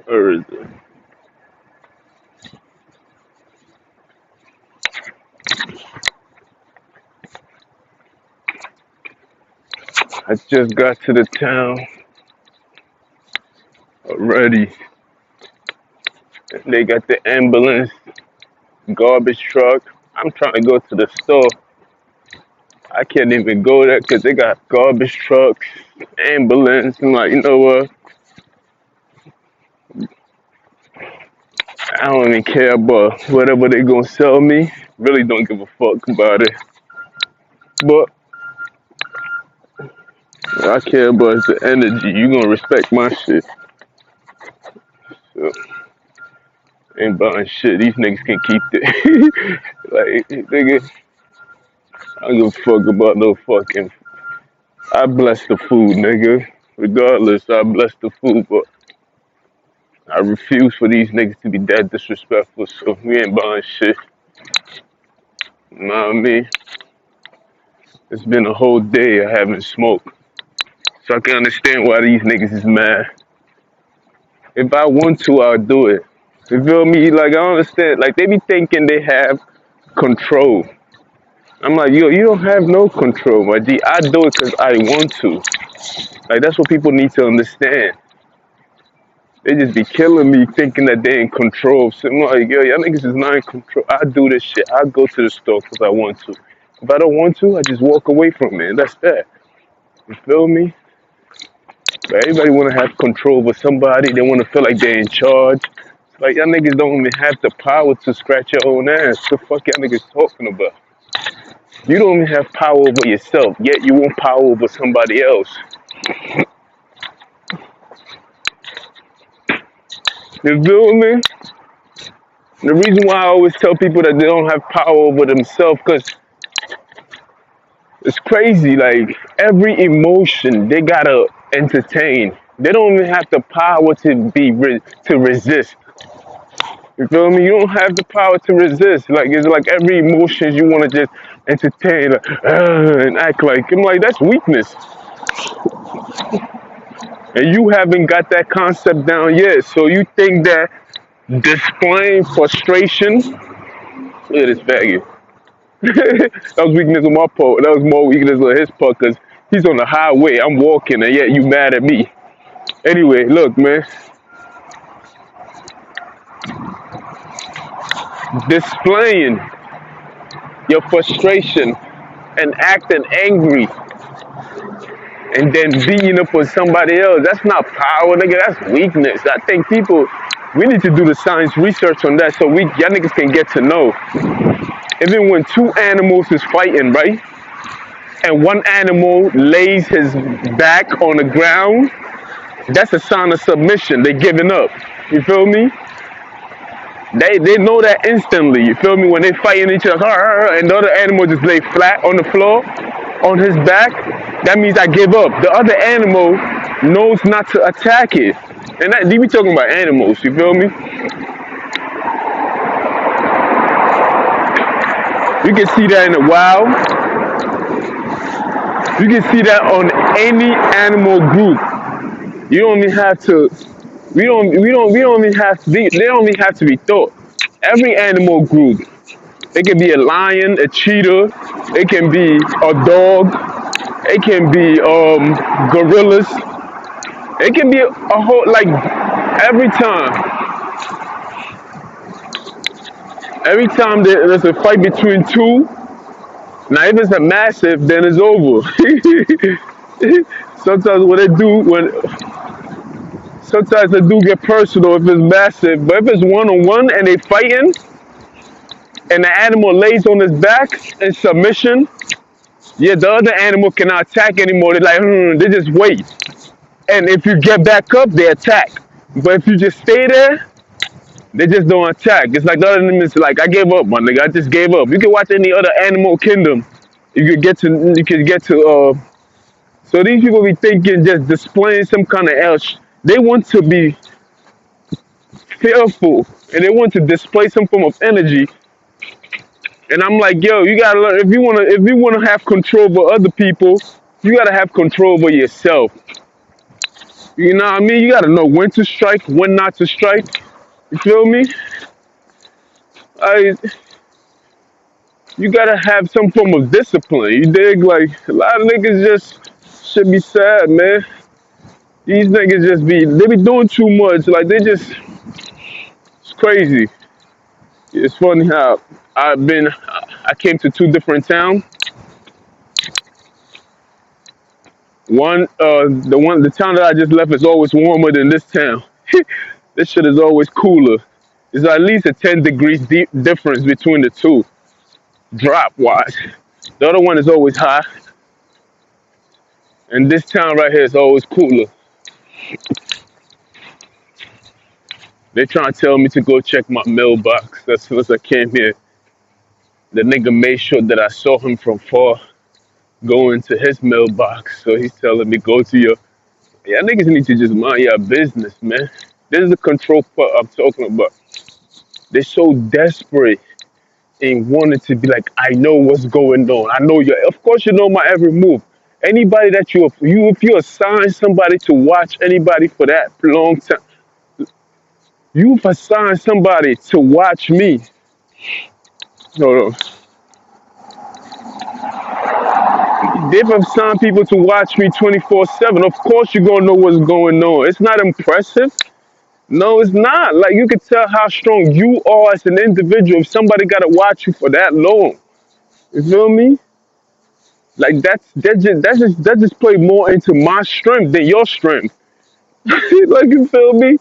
Or is it? I just got to the town already. They got the ambulance, garbage truck. I'm trying to go to the store. I can't even go there because they got garbage trucks, ambulance. I'm like, you know what? I don't even care about whatever they gonna sell me. Really don't give a fuck about it. But I care about is the energy. You gonna respect my shit. So, ain't buying shit. These niggas can keep it. Like, nigga, I don't give a fuck about no fucking. I bless the food, nigga. Regardless, I bless the food, but I refuse for these niggas to be that disrespectful. So we ain't buying shit. You know what I mean? It's been a whole day I haven't smoked. So I can understand why these niggas is mad. If I want to, I'll do it. You feel me? Like, I understand. Like, they be thinking they have control. I'm like, yo, you don't have no control, my G. I do it because I want to. Like, that's what people need to understand. They just be killing me thinking that they in control. So I'm like, yo, y'all niggas is not in control. I do this shit. I go to the store because I want to. If I don't want to, I just walk away from it. And that's that. You feel me? But everybody want to have control over somebody. They want to feel like they're in charge. Like, y'all niggas don't even have the power to scratch your own ass. What the fuck y'all niggas talking about? You don't even have power over yourself, yet you want power over somebody else. You feel me? The reason why I always tell people that they don't have power over themselves, because it's crazy. Like, every emotion they gotta entertain. They don't even have the power to resist. You feel me? You don't have the power to resist. Like, it's like every emotion you want to just entertain, like, and act like. I'm like, that's weakness. And you haven't got that concept down yet. So you think that displaying frustration, look at this faggot. That was weakness on my part. That was more weakness on his part because he's on the highway. I'm walking, and yet you mad at me. Anyway, look, man. Displaying your frustration and acting angry and then beating up on somebody else. That's not power, nigga. That's weakness. I think we need to do the science research on that so y'all niggas can get to know. Even when two animals is fighting, right? And one animal lays his back on the ground, that's a sign of submission. They giving up. You feel me? They know that instantly. You feel me? When they fighting each other, and the other animal just lay flat on the floor, on his back, that means I give up. The other animal knows not to attack it. And that, we talking about animals, you feel me? You can see that in the wild. You can see that on any animal group. You don't even have to, we don't even have to be, they don't even have to be taught. Every animal group, it can be a lion, a cheetah, it can be a dog, it can be gorillas, it can be a whole, like, every time there's a fight between two, now if it's a massive, then it's over. Sometimes sometimes they do get personal if it's massive, but if it's one-on-one and they fighting, and the animal lays on his back in submission, yeah, the other animal cannot attack anymore. They're like, they just wait. And if you get back up, they attack. But if you just stay there, they just don't attack. It's like the other animals like, I gave up, my nigga. I just gave up. You can watch any other animal kingdom. You can get to so these people be thinking just displaying some kind of else. They want to be fearful and they want to display some form of energy. And I'm like, yo, you gotta learn if you wanna have control over other people, you gotta have control over yourself. You know what I mean? You gotta know when to strike, when not to strike. You feel me? I You gotta have some form of discipline. You dig? Like a lot of niggas just should be sad, man. These niggas just they be doing too much. Like they just it's crazy. It's funny how I came to two different towns. The town that I just left is always warmer than this town. This shit is always cooler. There's at least a 10 degrees difference between the two, drop wise. The other one is always high, and this town right here is always cooler. They trying to tell me to go check my mailbox. As soon as I came here, the nigga made sure that I saw him from far going to his mailbox. So he's telling me go to your. Yeah, niggas need to just mind your business, man. This is the control part I'm talking about. They're so desperate and wanting to be like, I know what's going on. I know you. Of course, you know my every move. Anybody that if you assign somebody to watch anybody for that long time, you've assigned somebody to watch me. No, they've assigned people to watch me 24/7. Of course, you're gonna know what's going on. It's not impressive. No, it's not. Like you can tell how strong you are as an individual if somebody gotta watch you for that long. You feel me? Like that just play more into my strength than your strength. Like you feel me?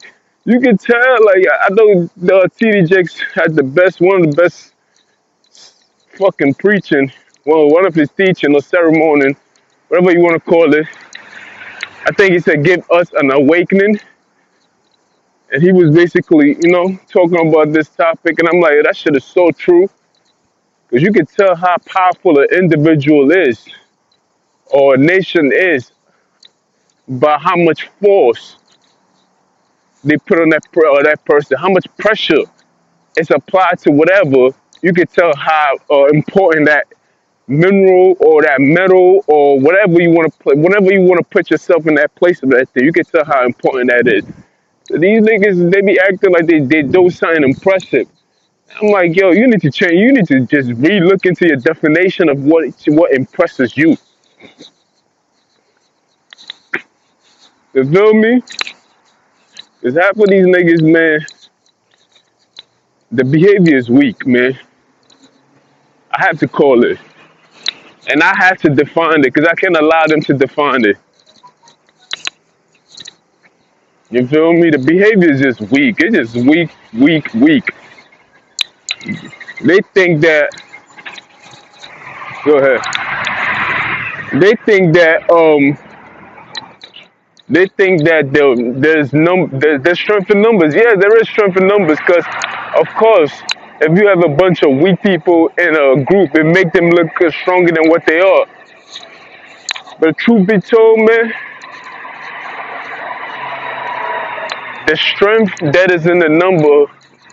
You can tell. Like I know the TD Jakes had one of the best fucking preaching. Well, one of his teaching or ceremony, whatever you want to call it. I think he said, "Give us an awakening," and he was basically, talking about this topic. And I'm like, that shit is so true because you can tell how powerful an individual is or a nation is by how much force they put on that person, how much pressure is applied to whatever. You can tell how important that mineral or that metal or whatever you want to play, whenever you want to put yourself in that place of that thing, you can tell how important that is. So these niggas, they be acting like they do something impressive. I'm like, yo, you need to change. You need to just re-look into your definition of what impresses you. You feel me? Because half of these niggas, man, the behavior is weak, man. I have to call it. And I have to define it because I can't allow them to define it. You feel me? The behavior is just weak. It's just weak, weak, weak. They think that. Go ahead. They think that there's strength in numbers. Yeah, there is strength in numbers because, of course, if you have a bunch of weak people in a group, it make them look stronger than what they are. But truth be told, man, the strength that is in the number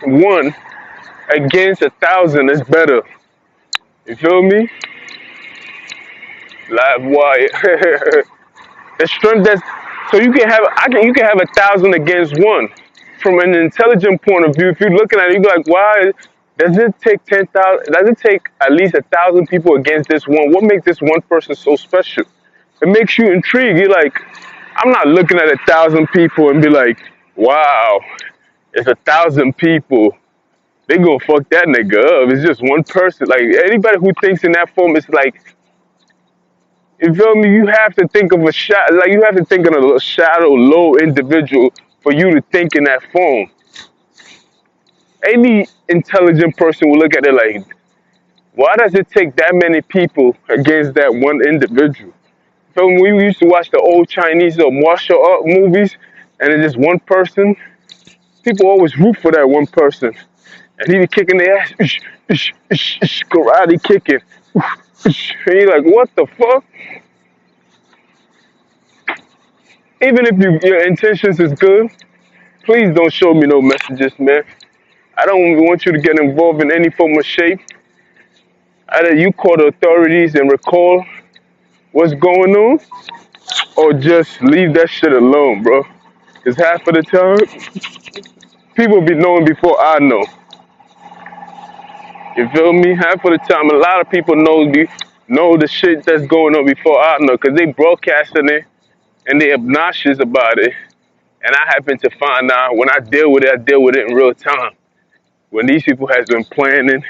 one against 1,000 is better. You feel me? Live wire. The strength that's so you can have 1,000 against one. From an intelligent point of view, if you're looking at it, you be like, why does it take 10,000? Does it take at least 1,000 people against this one? What makes this one person so special? It makes you intrigued. You're like, I'm not looking at 1,000 people and be like, wow, it's 1,000 people. They gonna fuck that nigga up. It's just one person. Like anybody who thinks in that form, it's like, you feel me? You have to think of you have to think of a shadow, low individual for you to think in that form. Any intelligent person will look at it like, why does it take that many people against that one individual? So when we used to watch the old Chinese or martial art movies, and it's just one person, people always root for that one person. And he be kicking their ass, karate kicking. And you're like, what the fuck? Even if your intentions is good, please don't show me no messages, man. I don't want you to get involved in any form of shape. Either you call the authorities and recall what's going on, or just leave that shit alone, bro. Cause half of the time, people be knowing before I know. You feel me? Half of the time, a lot of people know the shit that's going on before I know, cause they broadcasting it and they obnoxious about it. And I happen to find out when I deal with it, I deal with it in real time. When these people has been planning,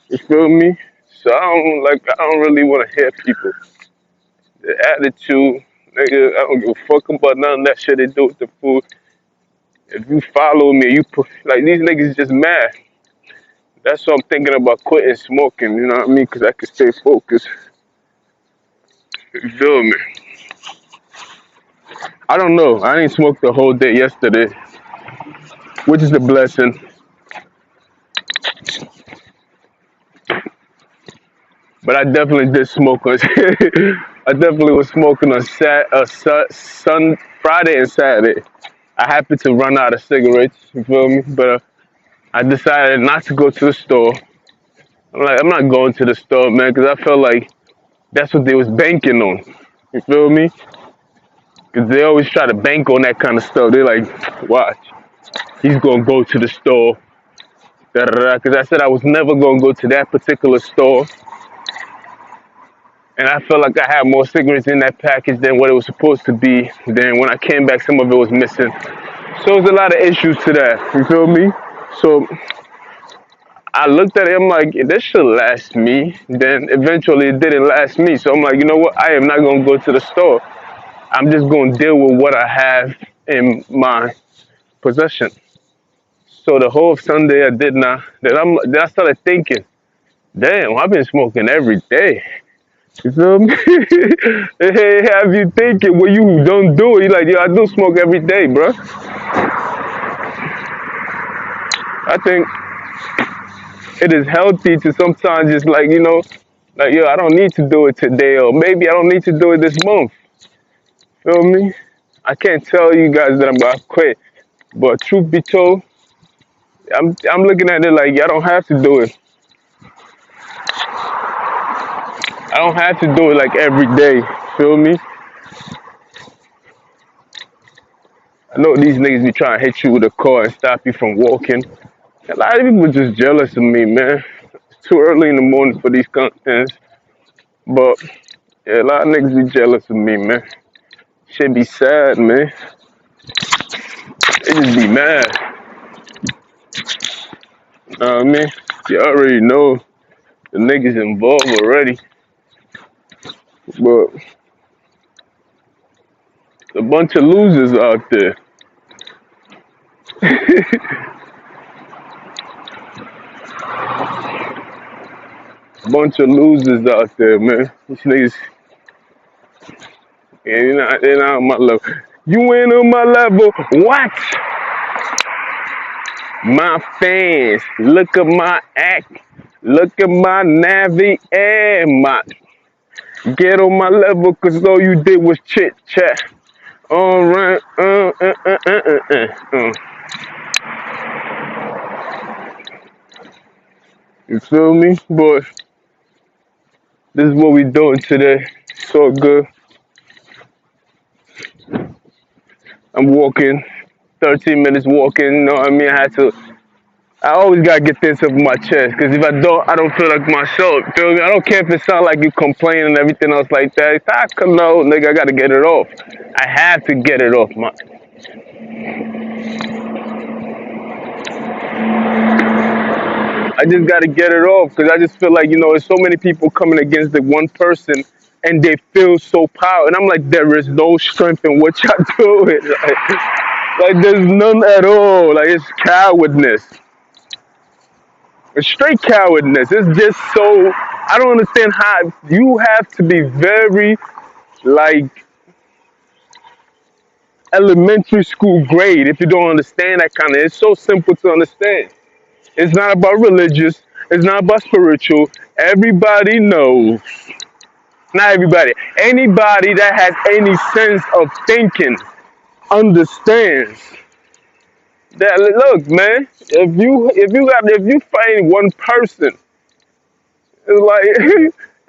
you feel me? So I don't really want to hear people. The attitude, nigga, I don't give a fuck about none of that shit they do with the food. If you follow me, you put, like these niggas just mad. That's why I'm thinking about quitting smoking, you know what I mean? Cause I can stay focused. You feel me? I don't know. I didn't smoke the whole day yesterday, which is a blessing. But I definitely did smoke on. I definitely was smoking on Friday and Saturday. I happened to run out of cigarettes. You feel me? But I decided not to go to the store. I'm like, I'm not going to the store, man, because I felt like that's what they was banking on. You feel me? Because they always try to bank on that kind of stuff. They're like, watch, he's gonna go to the store. Because I said I was never gonna go to that particular store. And I felt like I had more cigarettes in that package than what it was supposed to be. Then when I came back, some of it was missing. So there's a lot of issues to that. You feel me? So I looked at it, I'm like, this should last me. Then eventually it didn't last me. So I'm like, you know what? I am not going to go to the store. I'm just going to deal with what I have in my possession. So the whole Sunday I did not. Then I started thinking, damn, I've been smoking every day. You feel me? Hey, have you thinking when you don't do it? You're like, yo, I do smoke every day, bro. I think it is healthy to sometimes just like, like, yo, I don't need to do it today, or maybe I don't need to do it this month. Feel me? I can't tell you guys that I'm gonna quit, but truth be told, I'm looking at it like I don't have to do it. I don't have to do it like every day. Feel me? I know these niggas be trying to hit you with a car and stop you from walking. A lot of people just jealous of me, man. It's too early in the morning for these contents, but yeah, a lot of niggas be jealous of me, man. Shit be sad, man. They just be mad. You know what I mean? You already know the niggas involved already. But a bunch of losers out there. Bunch of losers out there, man. These niggas, yeah, they're not on my level. You ain't on my level. What? My fans, look at my act. Look at my Navi and my. Get on my level, cause all you did was chit chat. Alright, You feel me? But this is what we doing today. So good. I'm walking, 13 minutes walking, you know what I mean? I always gotta get this off my chest, cause if I don't feel like myself, feel me? I don't care if it sounds like you complain and everything else like that. If I come out, nigga, I gotta get it off. I have to get it off, man. I just gotta get it off, cause I just feel like, there's so many people coming against the one person and they feel so powerful. And I'm like, there is no strength in what y'all doing. Like there's none at all. Like it's cowardness. It's straight cowardness. It's just so, I don't understand how you have to be very, like, elementary school grade if you don't understand that kind of. It's so simple to understand. It's not about religious. It's not about spiritual. Everybody knows. Not everybody. Anybody that has any sense of thinking understands that. Look, man. If you find one person, it's like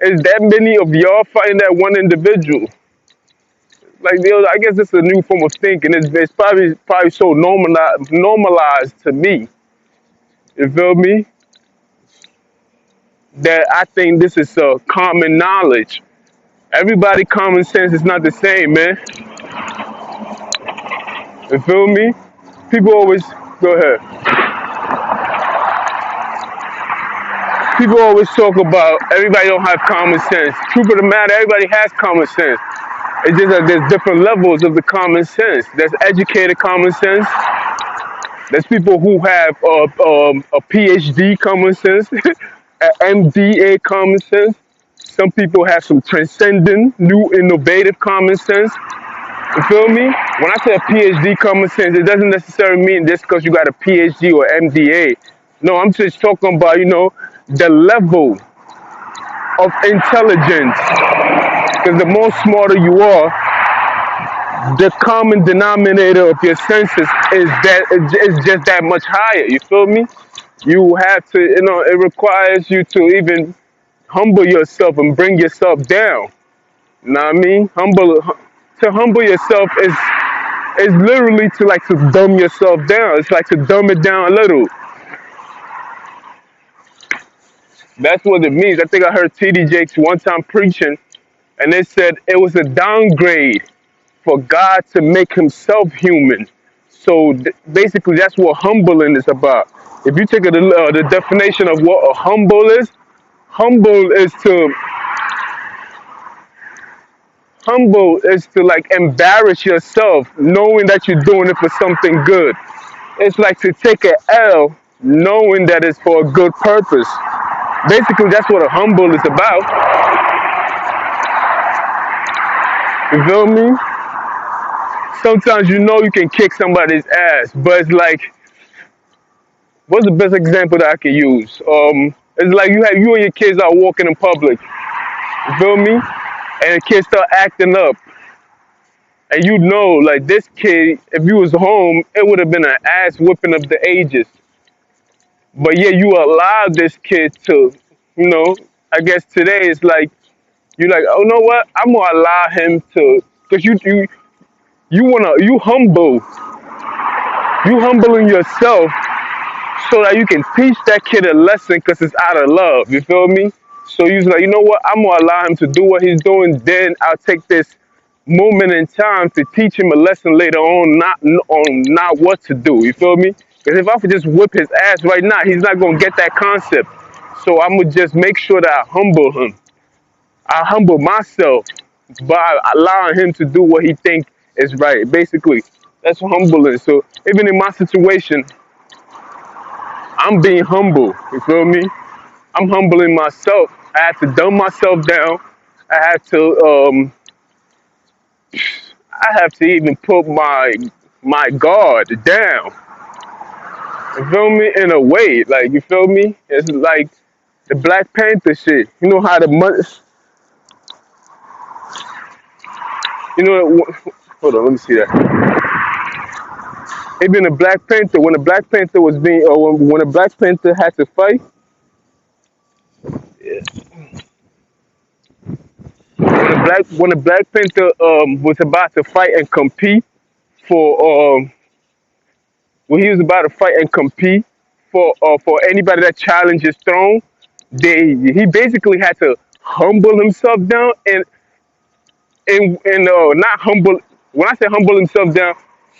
it's that many of y'all fighting that one individual. Like, I guess it's a new form of thinking. It's probably so normalized to me. You feel me? That I think this is common knowledge. Everybody common sense is not the same, man. You feel me? People always go ahead. People always talk about everybody don't have common sense. Truth of the matter, everybody has common sense. It's just that there's different levels of the common sense. There's educated common sense. There's people who have a PhD common sense, a MDA common sense. Some people have some transcendent, new, innovative common sense. You feel me? When I say a PhD common sense, it doesn't necessarily mean just because you got a PhD or MDA. No, I'm just talking about, the level of intelligence. Because the more smarter you are, the common denominator of your senses is just that much higher. You feel me? You have to, it requires you to even humble yourself and bring yourself down. You know what I mean? To humble yourself is literally to like to dumb yourself down. It's like to dumb it down a little. That's what it means. I think I heard TD Jakes one time preaching, and they said it was a downgrade for God to make himself human. So basically, that's what humbling is about. If you take the definition of what a humble humble is to like embarrass yourself, knowing that you're doing it for something good. It's like to take an L, knowing that it's for a good purpose. Basically, that's what a humble is about. You feel me? Sometimes you can kick somebody's ass, but it's like, what's the best example that I can use? It's like you and your kids are walking in public. You feel me? And the kids start acting up, and like this kid, if you was home, it would have been an ass whipping of the ages. But yeah, you allow this kid to, I guess today it's like you're like, oh, know what? I'm gonna allow him to, because you humbling yourself so that you can teach that kid a lesson because it's out of love. You feel me? So you're like, you know what? I'm gonna allow him to do what he's doing. Then I'll take this moment in time to teach him a lesson later on, not what to do. You feel me? Because if I could just whip his ass right now, he's not gonna get that concept. So I'm gonna just make sure that I humble him. I humble myself by allowing him to do what he think is right. Basically, that's humbling. So even in my situation, I'm being humble. You feel me? I'm humbling myself. I have to dumb myself down. I have to even put my guard down. You feel me? In a way, like you feel me? It's like the Black Panther shit. You know how hold on, let me see that. Even the Black Panther, when the Black Panther was being, or when the Black Panther had to fight, when the Black Panther was about to fight and compete for when he was about to fight and compete for anybody that challenged his throne, he basically had to humble himself down and not humble. When I say humble himself down,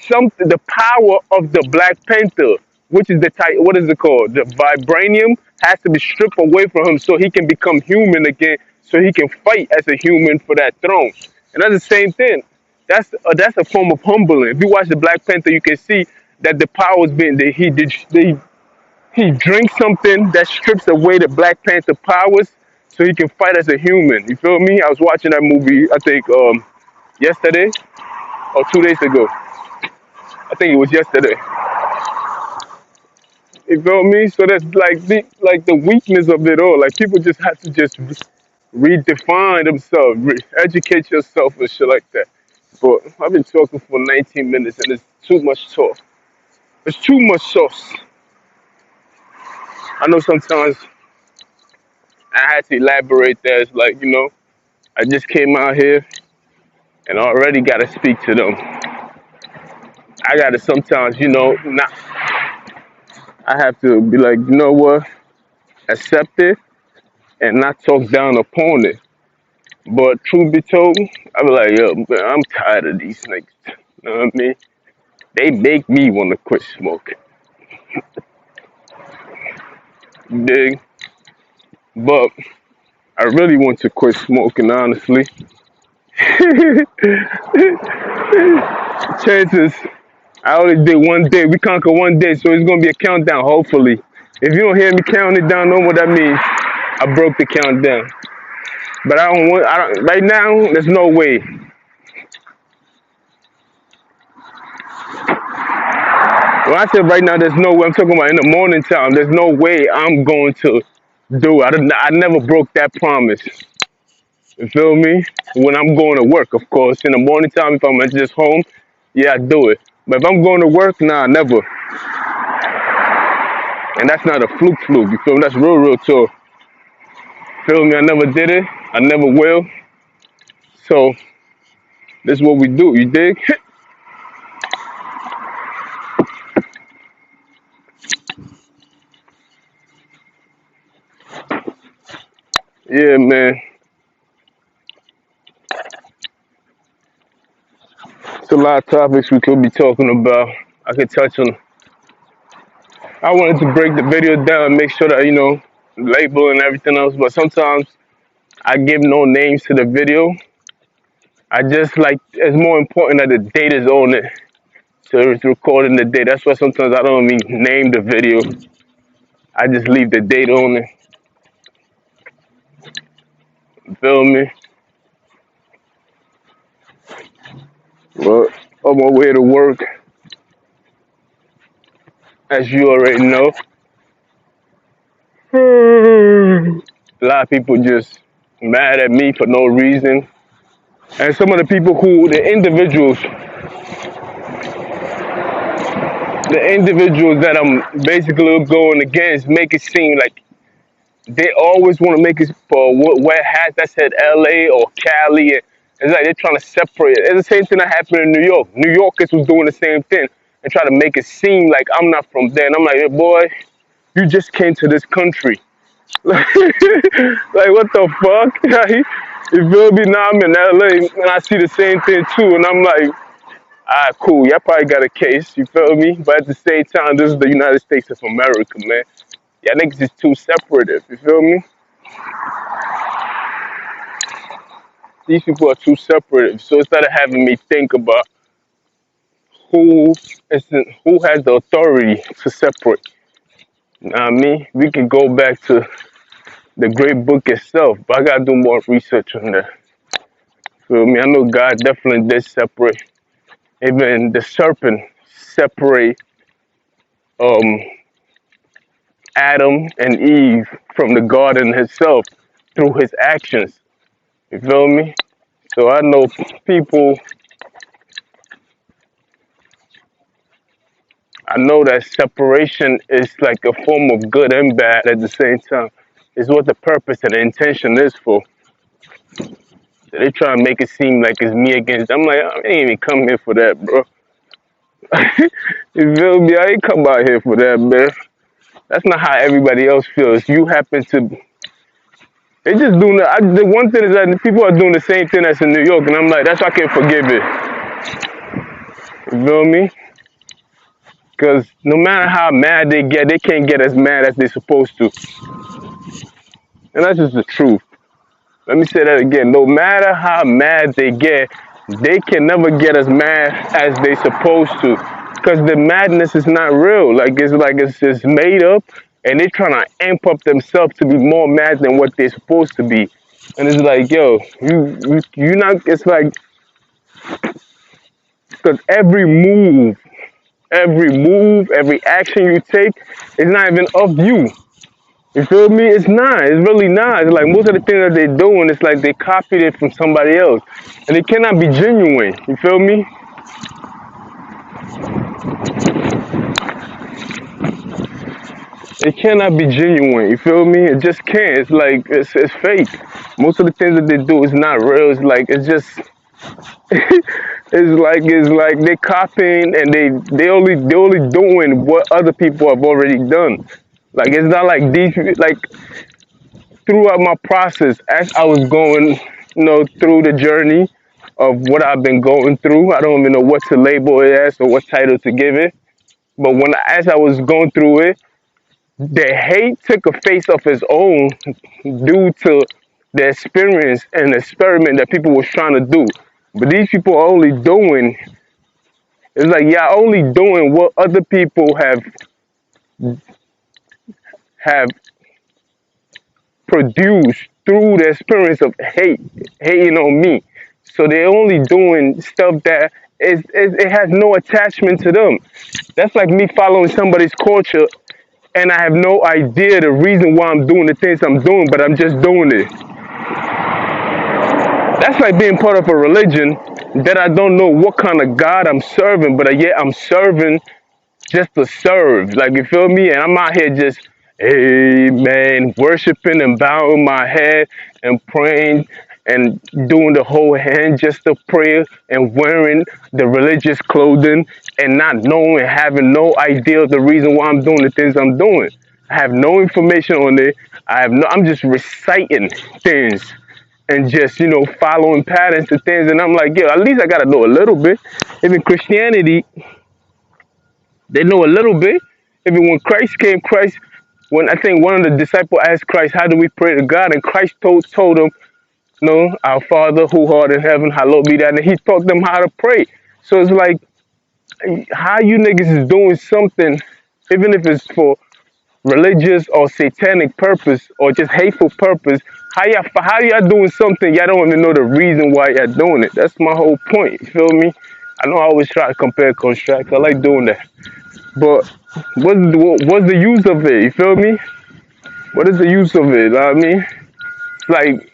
the power of the Black Panther, which is the type, what is it called? The vibranium has to be stripped away from him so he can become human again, so he can fight as a human for that throne. And that's the same thing. That's a form of humbling. If you watch the Black Panther, you can see that the power is being that he drinks something that strips away the Black Panther powers so he can fight as a human. You feel me? I was watching that movie, I think yesterday or 2 days ago. I think it was yesterday. You feel me? So that's like the weakness of it all. Like people just have to just redefine themselves, educate yourself and shit like that. But I've been talking for 19 minutes and it's too much talk. It's too much sauce. I know sometimes I had to elaborate that. It's like, I just came out here and I already gotta speak to them. I gotta sometimes, not. I have to be like, you know what, accept it and not talk down upon it. But truth be told, I be like, yo, man, I'm tired of these niggas. You know what I mean? They make me want to quit smoking. Dig? But I really want to quit smoking, honestly. Chances, I only did one day. We conquer one day, so it's gonna be a countdown. Hopefully, if you don't hear me counting it down, know what that means. I broke the countdown. But I don't want. I don't. Right now, there's no way. When I said right now, there's no way. I'm talking about in the morning time. There's no way I'm going to do it. I never broke that promise. You feel me? When I'm going to work, of course. In the morning time, if I'm just home, yeah, I do it. But if I'm going to work, nah, never. And that's not a fluke. You feel me? That's real talk. Feel me? I never did it. I never will. So this is what we do. You dig? Yeah, man. It's a lot of topics we could be talking about. I could touch on. I wanted to break the video down and make sure that label and everything else. But sometimes I give no names to the video. I just like it's more important that the date is on it. So it's recording the date. That's why sometimes I don't even name the video. I just leave the date on it. You feel me? Well, on my way to work, as you already know, a lot of people just mad at me for no reason. And some of the people the individuals that I'm basically going against make it seem like they always want to make it for wear hats that said LA or Cali. And it's like they're trying to separate. It's the same thing that happened in New York. New Yorkers was doing the same thing and try to make it seem like I'm not from there. And I'm like, hey, boy, you just came to this country. Like, what the fuck? You feel me? Now I'm in LA and I see the same thing too. And I'm like, alright, cool. Y'all probably got a case. You feel me? But at the same time, this is the United States of America, man. Y'all niggas is too separative. You feel me? These people are too separative. So instead of having me think about who who has the authority to separate, you know what I mean? We can go back to the great book itself, but I gotta do more research on that. Feel me? I know God definitely did separate. Even the serpent separate um Adam and Eve from the garden itself through his actions. You feel me? So I know people, I know that separation is like a form of good and bad at the same time. It's what the purpose and the intention is for. They try to make it seem like it's me against. I'm like, I ain't even come here for that, bro. You feel me? I ain't come out here for that, man. That's not how everybody else feels. You happen to. They just doing the one thing is that people are doing the same thing as in New York, and I'm like, that's why I can't forgive it. You feel me? Because no matter how mad they get, they can't get as mad as they're supposed to. And that's just the truth. Let me say that again. No matter how mad they get, they can never get as mad as they supposed to. Because the madness is not real. It's just made up, and they're trying to amp up themselves to be more mad than what they're supposed to be. And it's like, yo, you not. It's like, because every action you take is not even of you. You feel me? It's not. It's really not. It's like most of the things that they're doing, it's like they copied it from somebody else. And it cannot be genuine. You feel me? It cannot be genuine. You feel me? It just can't. It's like, it's fake. Most of the things that they do is not real. It's like, it's just, It's like they copying and they only doing what other people have already done. Like it's not like these like throughout my process as I was going, through the journey of what I've been going through. I don't even know what to label it as or what title to give it. But as I was going through it, the hate took a face of its own due to the experience and experiment that people was trying to do. But these people are only doing, it's like, yeah, only doing what other people have produced through the experience of hating on me. So they're only doing stuff that it has no attachment to them. That's like me following somebody's culture and I have no idea the reason why I'm doing the things I'm doing, but I'm just doing it. That's like being part of a religion that I don't know what kind of God I'm serving, but yet I'm serving just to serve. Like, you feel me? And I'm out here just, amen, worshiping and bowing my head and praying and doing the whole hand just to pray and wearing the religious clothing and not knowing, having no idea of the reason why I'm doing the things I'm doing. I have no information on it. I'm just reciting things and just, following patterns and things. And I'm like, at least I got to know a little bit. Even Christianity, they know a little bit. Even when Christ came, when I think one of the disciples asked Christ, how do we pray to God? And Christ told him, no, our Father who art in heaven, hallowed be that. And he taught them how to pray. So it's like, how you niggas is doing something, even if it's for religious or satanic purpose or just hateful purpose, how y'all doing something y'all don't even know the reason why y'all doing it. That's my whole point. You feel me? I know I always try to compare contrast. I like doing that. But what's the use of it? You feel me? What is the use of it? You know what I mean? It's like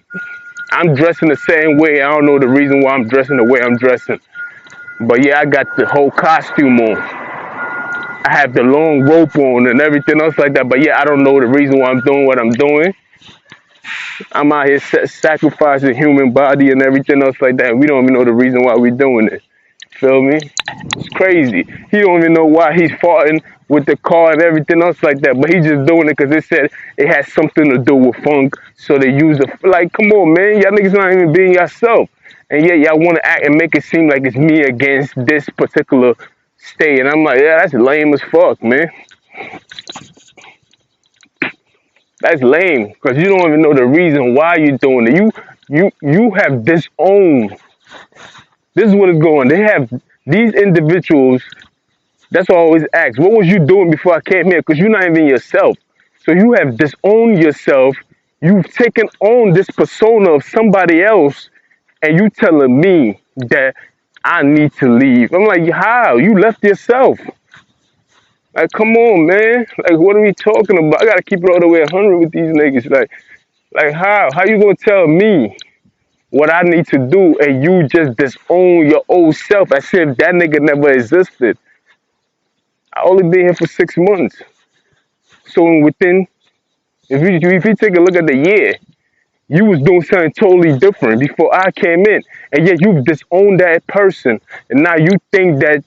I'm dressing the same way. I don't know the reason why I'm dressing the way I'm dressing. But yeah, I got the whole costume on. I have the long rope on and everything else like that. But yeah, I don't know the reason why I'm doing what I'm doing. I'm out here sacrificing human body and everything else like that. We don't even know the reason why we're doing it. Feel me? It's crazy. He don't even know why he's fighting with the car and everything else like that. But he's just doing it because it said it has something to do with funk. So they use it. Like, come on, man. Y'all niggas not even being yourself. And yet y'all want to act and make it seem like it's me against this particular state. And I'm like, yeah, that's lame as fuck, man. That's lame because you don't even know the reason why you're doing it. You have disowned. This is what is going. They have these individuals. That's why I always ask, what was you doing before I came here? Because you're not even yourself. So you have disowned yourself. You've taken on this persona of somebody else, and you telling me that I need to leave. I'm like, how? You left yourself. Like, come on, man. Like, what are we talking about? I gotta keep it all the way 100 with these niggas. Like how? How you gonna tell me what I need to do and you just disown your old self as if that nigga never existed? I only been here for 6 months. So within, if you take a look at the year, you was doing something totally different before I came in, and yet you've disowned that person, and now you think that.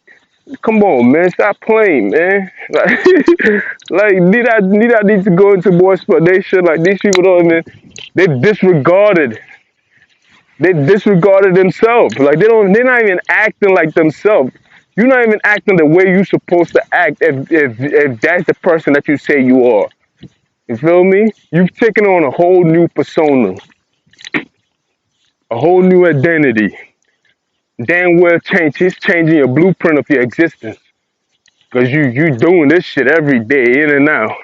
Come on, man, stop playing, man. Like need to go into more explanation. Like these people don't even they disregarded themselves. Like they're not even acting like themselves. You're not even acting the way you're supposed to act if that's the person that you say you are. You feel me? You've taken on a whole new persona, a whole new identity. Damn well it's changing your blueprint of your existence. Cause you doing this shit every day, in and out.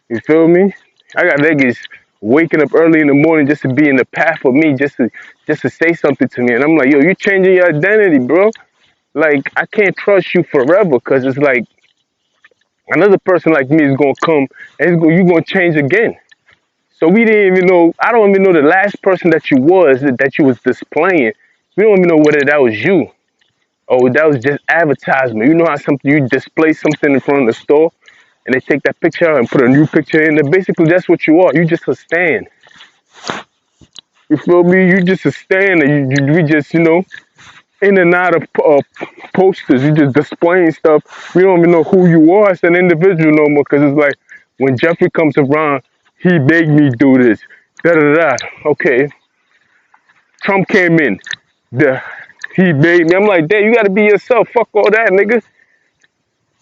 You feel me? I got niggas waking up early in the morning just to be in the path of me, just to say something to me. And I'm like, yo, you changing your identity, bro. Like, I can't trust you forever, cause it's like another person like me is gonna come and you gonna change again. So we didn't even know. I don't even know the last person that you was displaying. We don't even know whether that was you. Oh, that was just advertisement. You know how you display something in front of the store and they take that picture and put a new picture in there. Basically, that's what you are. You just a stand. You feel me? You just a stand, and we just, in and out of posters. You just displaying stuff. We don't even know who you are as an individual no more. Because it's like when Jeffrey comes around, he made me do this. Da da da. Okay. Trump came in. The he made me. I'm like, damn, you gotta be yourself. Fuck all that, nigga.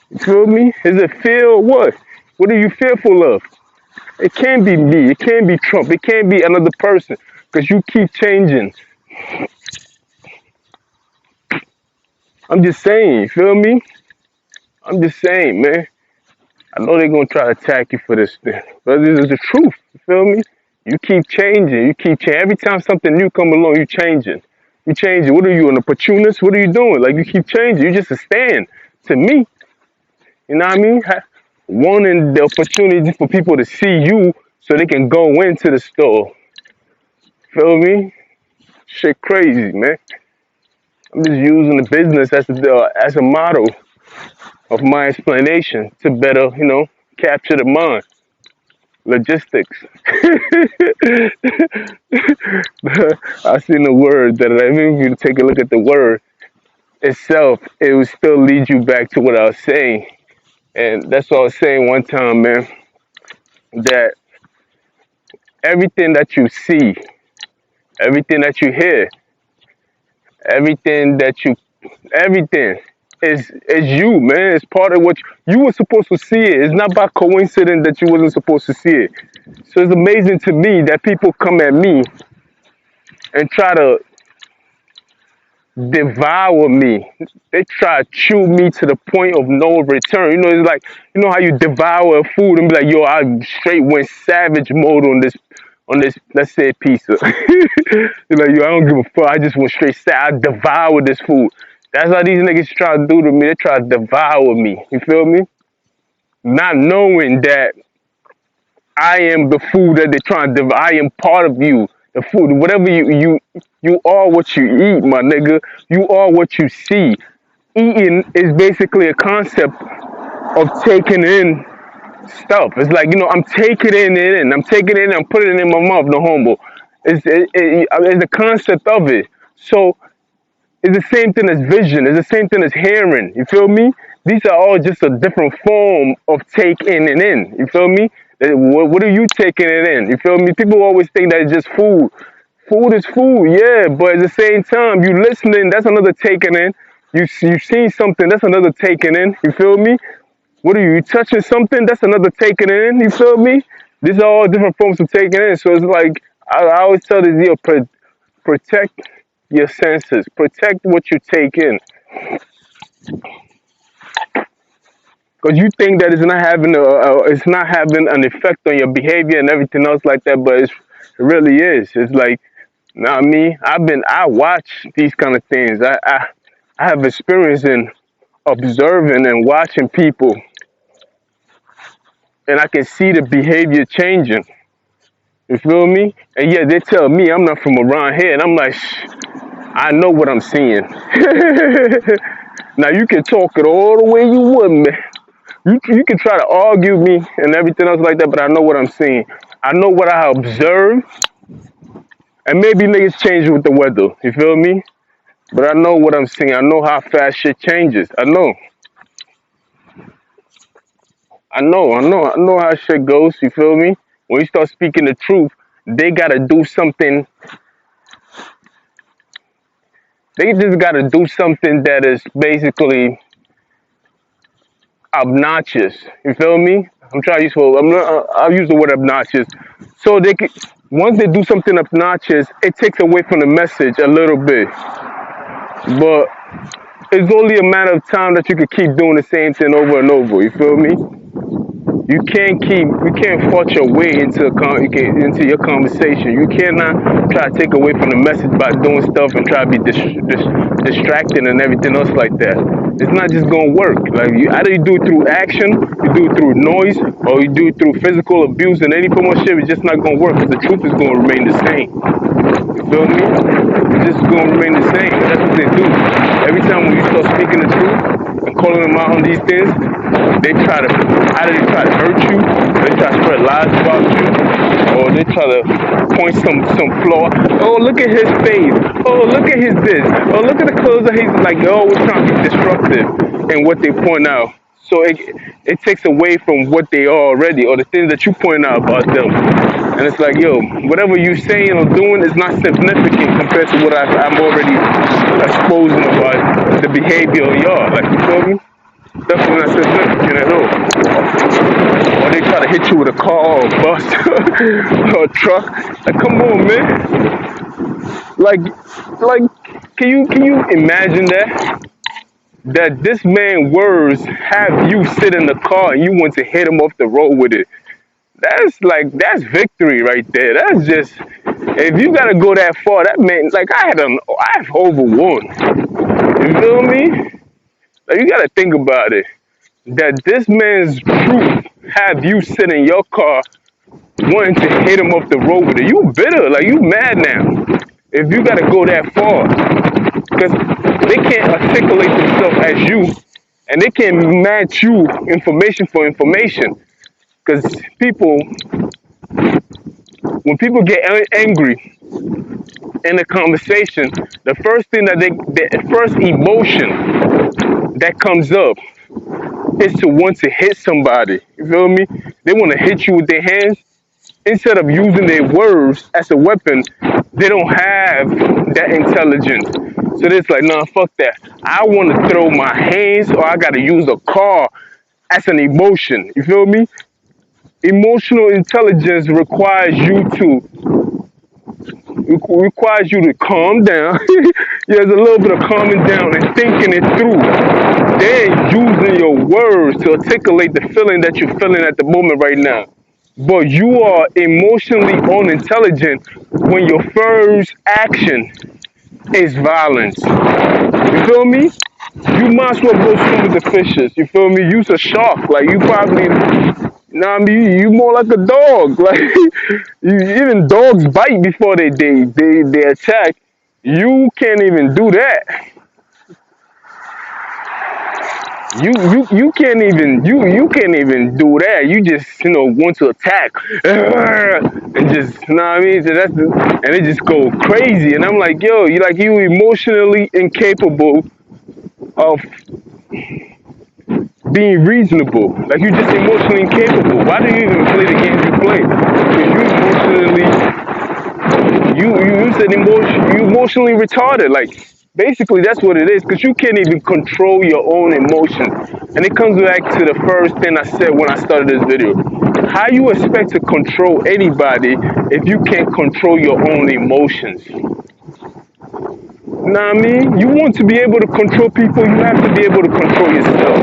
You feel me? Is it fear or what? What are you fearful of? It can't be me. It can't be Trump. It can't be another person. Because you keep changing. I'm just saying, you feel me? I'm just saying, man. I know they're gonna try to attack you for this thing. But this is the truth. You feel me? You keep changing. You keep changing. Every time something new come along, you changing. You changing. What are you, an opportunist? What are you doing? Like, you keep changing. You just a stand. To me, you know what I mean? Wanting the opportunity for people to see you so they can go into the store. Feel me? Shit crazy, man. I'm just using the business as a model of my explanation to better, capture the mind. Logistics. I seen the word that even if you take a look at the word itself, it will still lead you back to what I was saying. And that's what I was saying one time, man, that everything that you see, everything that you hear, everything that you, everything is you, man. It's part of what you were supposed to see it. It's not by coincidence that you wasn't supposed to see it. So it's amazing to me that people come at me and try to devour me. They try to chew me to the point of no return. It's like, how you devour food and be like, yo, I straight went savage mode on this, let's say, pizza. You're like, yo, I don't give a fuck. I just went straight I devoured this food. That's how these niggas try to do to me. They try to devour me. You feel me? Not knowing that I am the food that they're trying to devour. I am part of you. The food, whatever you are what you eat, my nigga. You are what you see. Eating is basically a concept of taking in stuff. It's like, I'm taking it in. I'm taking it in. I'm putting it in my mouth, no homo. It's the concept of it. So it's the same thing as vision. It's the same thing as hearing. You feel me? These are all just a different form of taking it in. You feel me? What are you taking it in? You feel me? People always think that it's just food. Food is food, yeah, but at the same time, you listening, that's another taking in. You seen something, that's another taking in. You feel me? What are you touching something? That's another taking in. You feel me? These are all different forms of taking in. So it's like I always tell this, protect your senses, protect what you take in. Because you think that it's not having an effect on your behavior and everything else like that, but it really is. It's like, not me. I watch these kind of things. I have experience in observing and watching people, and I can see the behavior changing. You feel me? And yeah, they tell me I'm not from around here, and I'm like, I know what I'm seeing. Now you can talk it all the way you would, man. You can try to argue me and everything else like that, but I know what I'm seeing. I know what I observe, and maybe niggas change with the weather. You feel me? But I know what I'm seeing. I know how fast shit changes. I know how shit goes. You feel me? When you start speaking the truth, they gotta do something. They just gotta do something that is basically obnoxious. You feel me? I'm trying to use I'll use the word obnoxious. So once they do something obnoxious, it takes away from the message a little bit. But it's only a matter of time that you could keep doing the same thing over and over. You feel me? You can't force your way into your conversation. You cannot try to take away from the message by doing stuff and try to be distracting and everything else like that. It's not just gonna work. Like either you do it through action, you do it through noise, or you do it through physical abuse and any form of shit. It's just not gonna work because the truth is gonna remain the same. You feel me? It's just gonna remain the same. That's what they do. Every time when you start speaking the truth and calling them out on these things, they try to hurt you, they try to spread lies about you, or they try to point some flaw. Oh, look at his face. Oh, look at his this. Oh, look at the clothes that he's like. They're always trying to be disruptive in what they point out. So it takes away from what they are already, or the things that you point out about them. And it's like, yo, whatever you saying or doing is not significant compared to what I'm already exposing about the behavior of y'all. Like, you feel me? Definitely not significant at all. Or they try to hit you with a car or a bus or a truck. Like, come on, man. Like, can you imagine that? That this man words have you sit in the car and you want to hit him off the road with it. That's victory right there. That's just, if you gotta go that far, that meant like I've overwon. You feel me? Like, you gotta think about it. That this man's truth have you sit in your car wanting to hit him off the road with it. You bitter, like you mad now. If you gotta go that far. Because they can't articulate themselves as you, and they can't match you information for information. Because when people get angry in a conversation, the first thing the first emotion that comes up is to want to hit somebody. You feel me? They want to hit you with their hands. Instead of using their words as a weapon, they don't have that intelligence. So it's like, nah, fuck that. I want to throw my hands, or I got to use a car as an emotion. You feel me? Emotional intelligence requires you to calm down. There's a little bit of calming down and thinking it through. Then using your words to articulate the feeling that you're feeling at the moment right now. But you are emotionally unintelligent when your first action is violence. You feel me? You might as well go swim with the fishes. You feel me? Use a shark. Like, you probably, you know what I mean? You more like a dog. Like, even dogs bite before they attack. You can't even do that. You can't even do that. You just want to attack and just you know what I mean. So and it just go crazy. And I'm like, yo, you emotionally incapable of being reasonable. Like, you just emotionally incapable. Why do you even play the games you play? Because you said you emotionally retarded. Like, basically, that's what it is, because you can't even control your own emotions. And it comes back to the first thing I said when I started this video. How you expect to control anybody if you can't control your own emotions? You know what I mean? You want to be able to control people, you have to be able to control yourself.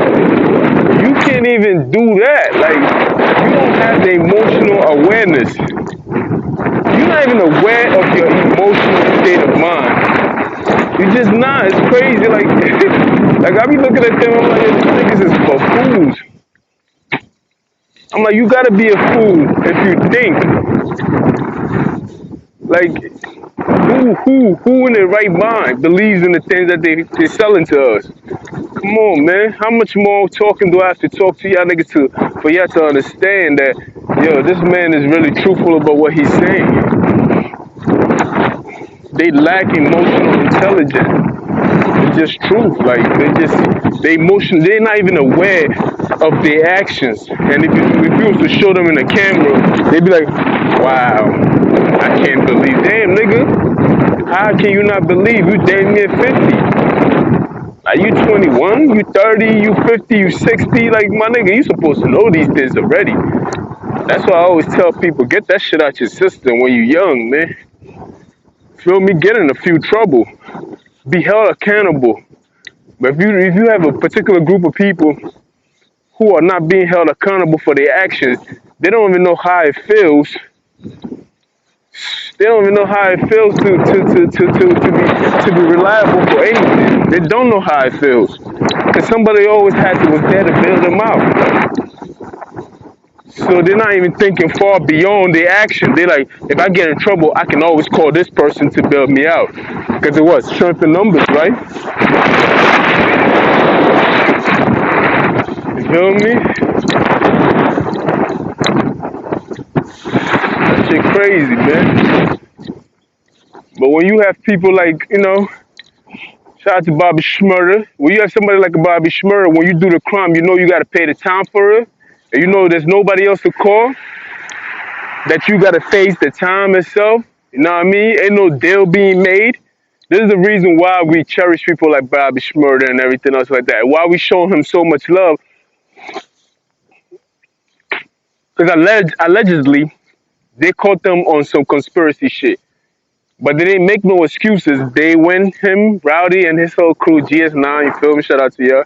You can't even do that. Like, you don't have the emotional awareness. You're not even aware of your emotional state of mind. You just not. It's crazy. Like, like I be looking at them. I'm like, these niggas is buffoons. I'm like, you gotta be a fool if you think. Like, who in their right mind believes in the things that they're selling to us? Come on, man. How much more talking do I have to talk to y'all niggas for y'all to understand that, yo, this man is really truthful about what he's saying? They lack emotional intelligence. It's just truth. Like, they're not even aware of their actions. And if you was to show them in the camera, they'd be like, wow, I can't believe. Damn, nigga, how can you not believe? You damn near 50. Are you 21? You 30? You 50? You 60? Like, my nigga, you supposed to know these things already. That's why I always tell people, get that shit out your system when you're young, man. Feel me? Get in a few trouble. Be held accountable. But if you have a particular group of people who are not being held accountable for their actions, they don't even know how it feels. They don't even know how it feels to be reliable for anything. They don't know how it feels, because somebody always was there to bail them out. So they're not even thinking far beyond their action. They're like, if I get in trouble, I can always call this person to bail me out. Because it was strength in numbers, right? You feel me? That shit crazy, man. But when you have people like, shout out to Bobby Schmurder. When you have somebody like a Bobby Schmurder, when you do the crime, you know you got to pay the time for it. And you know there's nobody else to call, that you got to face the time itself. You know what I mean? Ain't no deal being made. This is the reason why we cherish people like Bobby Schmurder and everything else like that. Why we show him so much love. Because allegedly, they caught them on some conspiracy shit. But they didn't make no excuses. They went him, Rowdy, and his whole crew, GS9, you feel me? Shout out to y'all.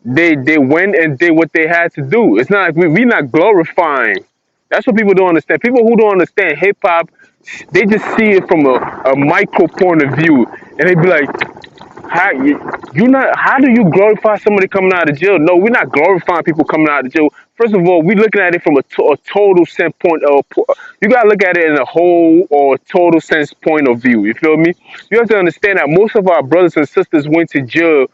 They went and did what they had to do. It's not like we not glorifying. That's what people don't understand. People who don't understand hip hop, they just see it from a micro point of view, and they be like, How do you glorify somebody coming out of jail? No, we're not glorifying people coming out of jail. First of all, we're looking at it from a total sense point of. You gotta look at it in a whole or total sense point of view. You feel me? You have to understand that most of our brothers and sisters went to jail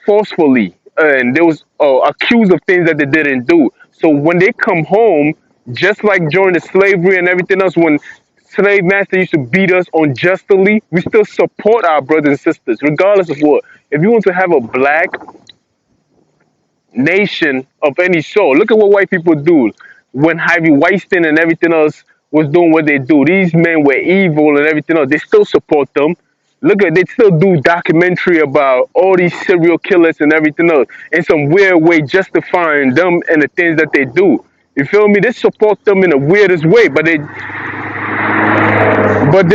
forcefully, and they was accused of things that they didn't do. So when they come home, just like during the slavery and everything else, when slave master used to beat us unjustly, we still support our brothers and sisters, regardless of what. If you want to have a black nation of any sort, look at what white people do. When Harvey Weinstein and everything else was doing what they do, these men were evil and everything else. They still support them. Look at, they still do documentary about all these serial killers and everything else in some weird way, justifying them and the things that they do. You feel me? They support them in the weirdest way, but they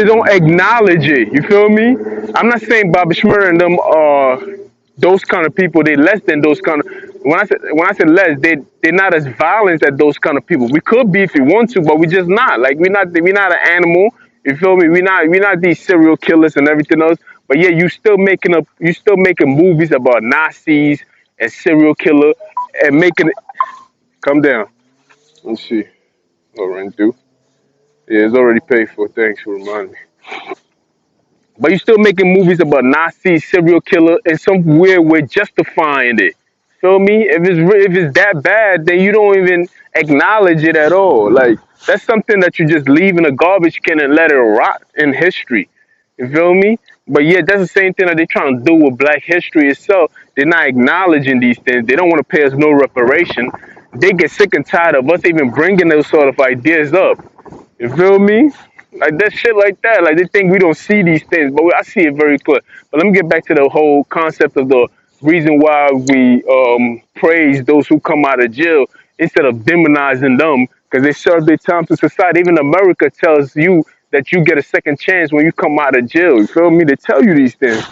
don't acknowledge it. You feel me? I'm not saying Bobby Schmurder and them are those kind of people. They less than those kind of. When I say less, they're not as violent as those kind of people. We could be if we want to, but we just not. Like we're not an animal. You feel me? We're not these serial killers and everything else. But yeah, you still making movies about Nazis and serial killer and making it. Come down. Let's see. What rent due? Yeah, it's already paid for. Thanks for reminding me. But you're still making movies about Nazi serial killer in some weird way, justifying it. Feel me? If it's that bad, then you don't even acknowledge it at all. Like that's something that you just leave in a garbage can and let it rot in history. You feel me? But yeah, that's the same thing that they're trying to do with Black history itself. They're not acknowledging these things. They don't want to pay us no reparation. They get sick and tired of us even bringing those sort of ideas up. You feel me? Like that shit like that. Like they think we don't see these things, but I see it very clear. But let me get back to the whole concept of the reason why we praise those who come out of jail instead of demonizing them because they serve their time to society. Even America tells you that you get a second chance when you come out of jail. You feel me? They tell you these things.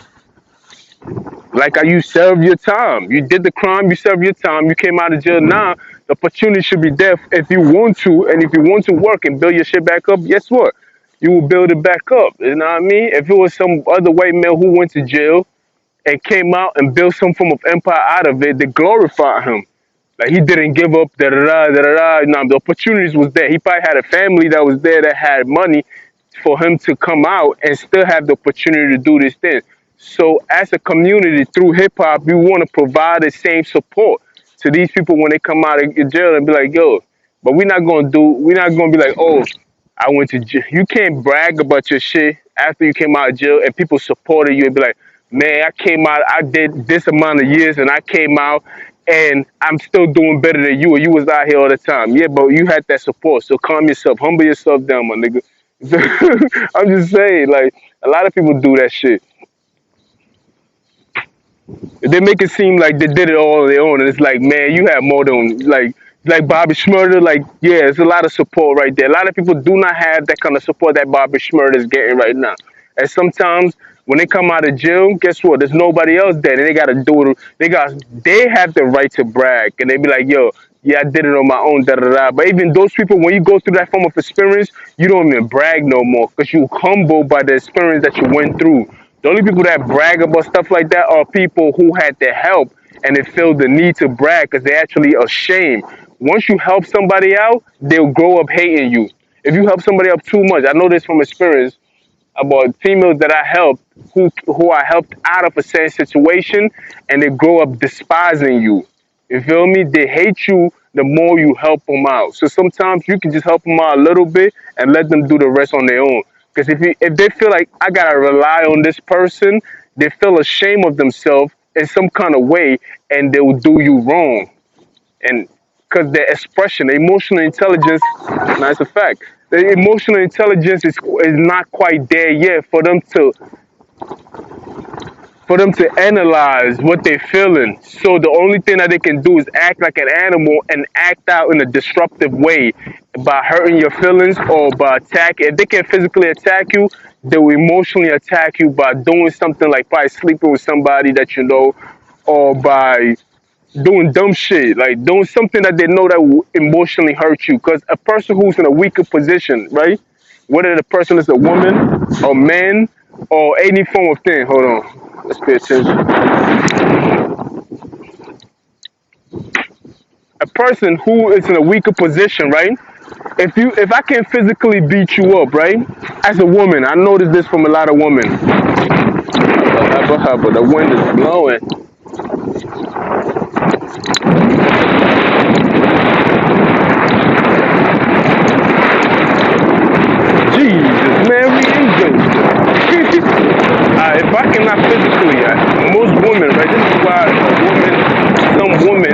Like how you serve your time. You did the crime, you serve your time, you came out of jail now. The opportunity should be there if you want to, and if you want to work and build your shit back up, guess what? You will build it back up. You know what I mean? If it was some other white man who went to jail and came out and built some form of empire out of it, they glorify him. Like he didn't give up, da da da da da. No, the opportunities was there. He probably had a family that was there that had money for him to come out and still have the opportunity to do this thing. So as a community through hip hop, we want to provide the same support to these people when they come out of jail and be like, yo, but we're not gonna be like, oh, I went to jail. You can't brag about your shit after you came out of jail and people supported you and be like, man, I came out, I did this amount of years and I came out and I'm still doing better than you, or you was out here all the time. Yeah, but you had that support. So calm yourself, humble yourself down, my nigga. I'm just saying, like, a lot of people do that shit. They make it seem like they did it all on their own, and it's like, man, you have more than like Bobby Schmurder. Like, yeah, there's a lot of support right there. A lot of people do not have that kind of support that Bobby Schmurder is getting right now. And sometimes when they come out of jail, guess what? There's nobody else there. And they gotta do it. They have the right to brag, and they be like, yo, yeah, I did it on my own, da da da. But even those people, when you go through that form of experience, you don't even brag no more because you humbled by the experience that you went through. The only people that brag about stuff like that are people who had to help and they feel the need to brag because they're actually ashamed. Once you help somebody out, they'll grow up hating you. If you help somebody up too much, I know this from experience about females that I helped who I helped out of a certain situation and they grow up despising you. You feel me? They hate you the more you help them out. So sometimes you can just help them out a little bit and let them do the rest on their own. Because if they feel like I gotta rely on this person, they feel ashamed of themselves in some kind of way, and they will do you wrong. And because their expression, emotional intelligence, that's a fact. The emotional intelligence is not quite there yet for them to analyze what they're feeling. So the only thing that they can do is act like an animal and act out in a disruptive way by hurting your feelings or by attacking. If they can physically attack you, they will emotionally attack you by doing something like probably sleeping with somebody that you know, or by doing dumb shit, like doing something that they know that will emotionally hurt you. Because a person who's in a weaker position, right? Whether the person is a woman, a man, or any form of thing. Hold on, let's pay attention. A person who is in a weaker position, right? If I can physically beat you up, right? As a woman, I noticed this from a lot of women. But the wind is blowing. Jesus, man, we English. If I cannot physically, most women, right? This is why some women,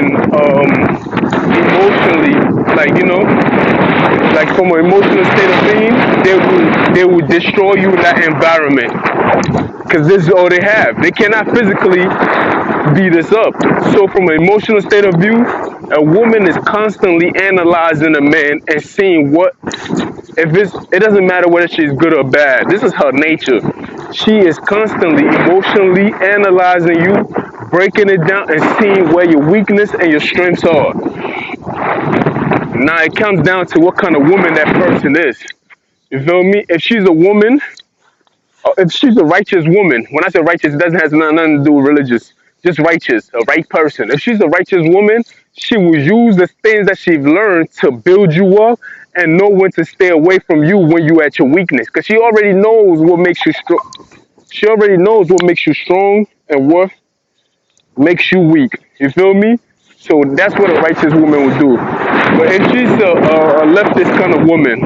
emotionally, like like from an emotional state of being, they will destroy you in that environment, because this is all they have. They cannot physically beat us up. So from an emotional state of view, a woman is constantly analyzing a man and seeing what if it doesn't matter whether she's good or bad. This is her nature. She is constantly emotionally analyzing you, breaking it down and seeing where your weakness and your strengths are. Now it comes down to what kind of woman that person is. You feel me? If she's a woman, if she's a righteous woman, when I say righteous, it doesn't have nothing to do with religious, just righteous, a right person. If she's a righteous woman, she will use the things that she's learned to build you up and know when to stay away from you when you at your weakness. Because she already knows what makes you strong. She already knows what makes you strong and what makes you weak. You feel me? So that's what a righteous woman would do. But if she's a leftist kind of woman,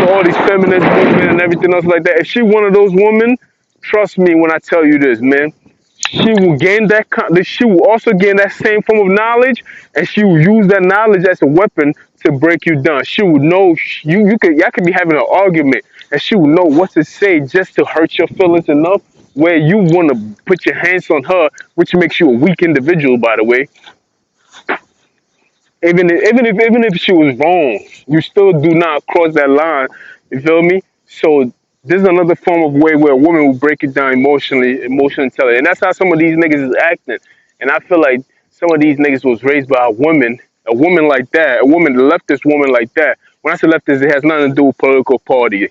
all these feminist movement and everything else like that, if she one of those women, trust me when I tell you this, man, she will gain that. She will also gain that same form of knowledge, and she will use that knowledge as a weapon to break you down. She will know y'all could be having an argument, and she will know what to say just to hurt your feelings enough where you want to put your hands on her, which makes you a weak individual, by the way. Even if she was wrong, you still do not cross that line. You feel me? So this is another form of way where a woman will break it down emotionally intelligent, and that's how some of these niggas is acting. And I feel like some of these niggas was raised by a woman like that, a leftist woman like that. When I say leftist, it has nothing to do with political party.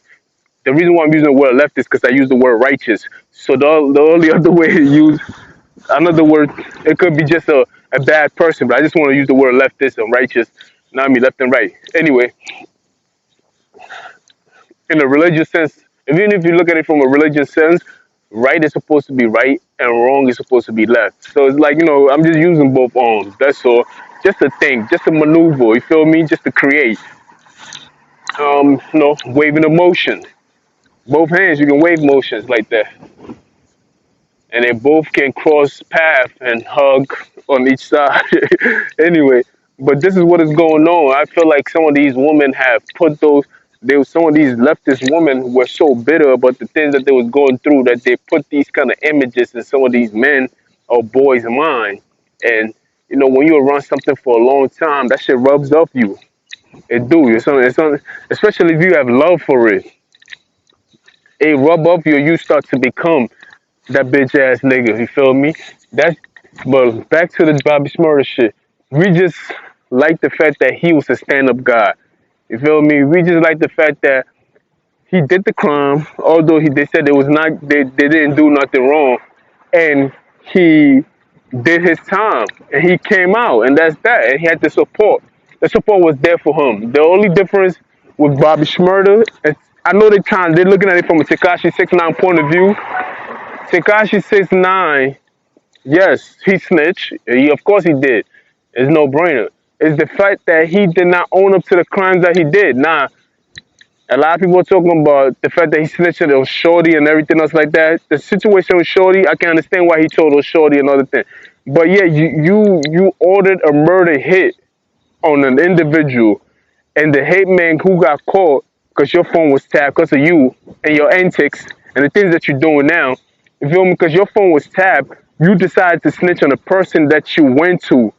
The reason why I'm using the word leftist is because I use the word righteous. So the only other way to use another word, it could be just a bad person, but I just want to use the word leftist and righteous, not me left and right. Anyway, in a religious sense, even if you look at it from a religious sense, right is supposed to be right and wrong is supposed to be left. So it's like, I'm just using both arms. That's all. Just to think, just to maneuver, you feel me? Just to create. Waving a motion. Both hands, you can wave motions like that. And they both can cross path and hug on each side. Anyway, but this is what is going on. I feel like some of these women have put some of these leftist women were so bitter about the things that they was going through that they put these kind of images in some of these men or boys' mind. And when you run something for a long time, that shit rubs off you. It do. Especially if you have love for it. It rub off you. You start to become that bitch ass nigga. You feel me? But back to the Bobby Smurder shit. We just like the fact that he was a stand-up guy. You feel me? We just like the fact that he did the crime, although they said they didn't do nothing wrong, and he did his time, and he came out, and that's that. And he had the support. The support was there for him. The only difference with Bobby Shmurda, I know they're looking at it from a Tekashi 6ix9ine point of view. Tekashi 6ix9ine, yes, he snitched. Of course he did. It's no brainer. It's the fact that he did not own up to the crimes that he did. Nah, a lot of people are talking about the fact that he snitched on Shorty and everything else like that. The situation with Shorty, I can understand why he told on Shorty and other things. But yeah, you ordered a murder hit on an individual, and the hitman who got caught because your phone was tapped because of you and your antics and the things that you're doing now. You feel me? Because your phone was tapped, you decided to snitch on the person that you went to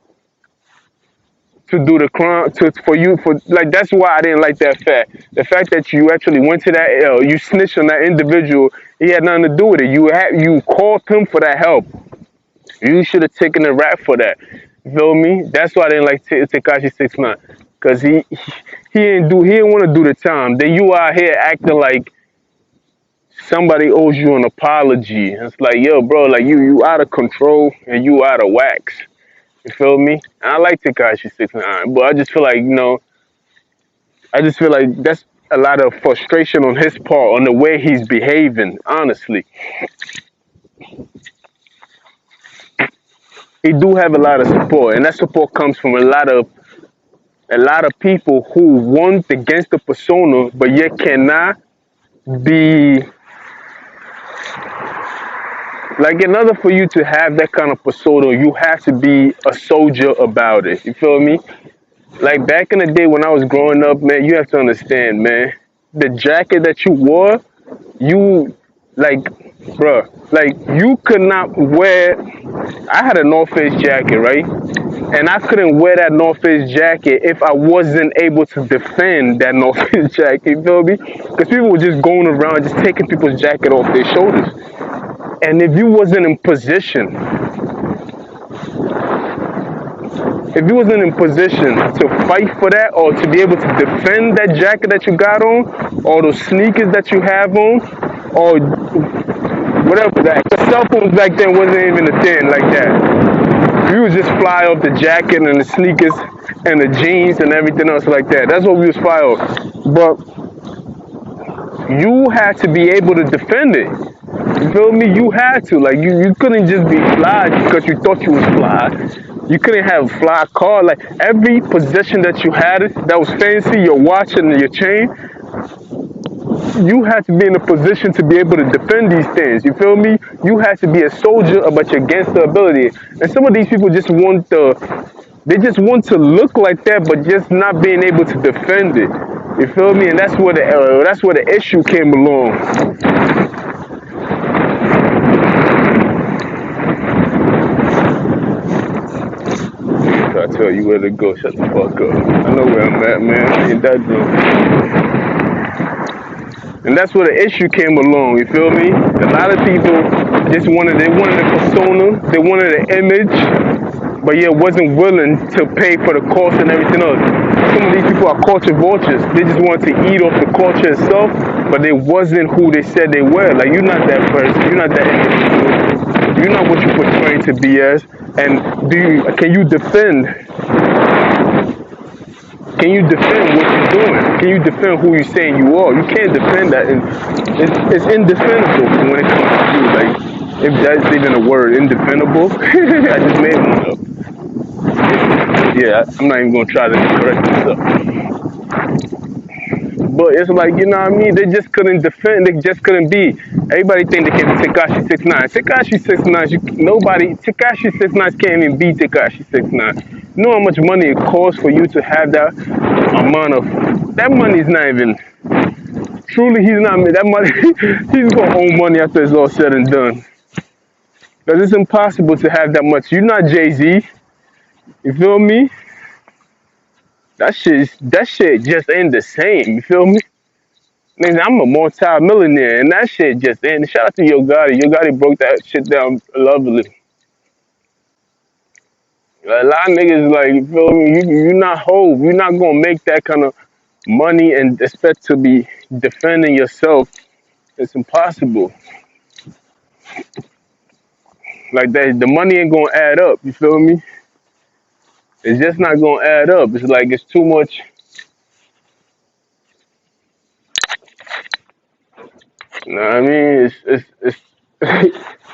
do the crime to for you for like that's why I didn't like that fact. The fact that you actually went to that you snitched on that individual, he had nothing to do with it. You called him for that help. You should have taken the rap for that. You feel me? That's why I didn't like Tekashi 6ix9ine, cause he didn't want to do the time. Then you out here acting like somebody owes you an apology. It's like, yo, bro, like you out of control and you out of wax. You feel me? And I like Tekashi 6ix9ine, but I just feel like I just feel like that's a lot of frustration on his part on the way he's behaving. Honestly, he do have a lot of support, and that support comes from a lot of people who want the gangster persona, but yet cannot be like in order for you to have that kind of persona, you have to be a soldier about it. You feel me? Like back in the day when I was growing up, man, you have to understand, man. The jacket that you wore, you like, bruh, like you could not wear. I had a North Face jacket, right? And I couldn't wear that North Face jacket if I wasn't able to defend that North Face jacket. You feel me? Because people were just going around, just taking people's jacket off their shoulders. And if you wasn't in position to fight for that or to be able to defend that jacket that you got on, or those sneakers that you have on, or whatever that. The cell phones back then wasn't even a thing like that. We was just fly off the jacket and the sneakers and the jeans and everything else like that. That's what we was fly off. But you had to be able to defend it. You feel me? You had to. Like you couldn't just be fly because you thought you was fly. You couldn't have a fly car. Like every possession that you had that was fancy, your watch and your chain, you had to be in a position to be able to defend these things. You feel me? You had to be a soldier about your gangster ability. And some of these people they just want to look like that, but just not being able to defend it. You feel me? And that's where the issue came along. I tell you where to go, shut the fuck up. I know where I'm at, man. I ain't that dumb. And that's where the issue came along, you feel me? A lot of people they wanted a persona, they wanted an image, but yet wasn't willing to pay for the cost and everything else. Some of these people are culture vultures. They just wanted to eat off the culture itself, but they wasn't who they said they were. Like, you're not that person. You're not that individual. You're not what you're portraying to be as. And can you defend? Can you defend what you're doing? Can you defend who you're saying you are? You can't defend that. It's indefensible when it comes to you. Like, if that's even a word, indefensible. I just made one up. Yeah, I'm not even gonna try to correct myself. But it's like, you know what I mean? They just couldn't defend. They just couldn't be. Everybody think they can be Tekashi 6ix9ine. Tekashi 6ix9ine, Tekashi 6ix9ine can't even beat Tekashi 6ix9ine. You know how much money it costs for you to have that amount of, that money is not even, truly he's not, that money, he's gonna owe money after it's all said and done. Because it's impossible to have that much. You're not Jay-Z. You feel me? That shit just ain't the same. You feel me? Man, I'm a multi-millionaire, and that shit just ain't. Shout out to Yo Gotti. Yo Gotti broke that shit down lovely. A lot of niggas like, you feel me? You not Hov. You're not gonna make that kind of money and expect to be defending yourself. It's impossible. Like that, the money ain't gonna add up. You feel me? It's just not gonna add up. It's like it's too much. You know what I mean? It's it's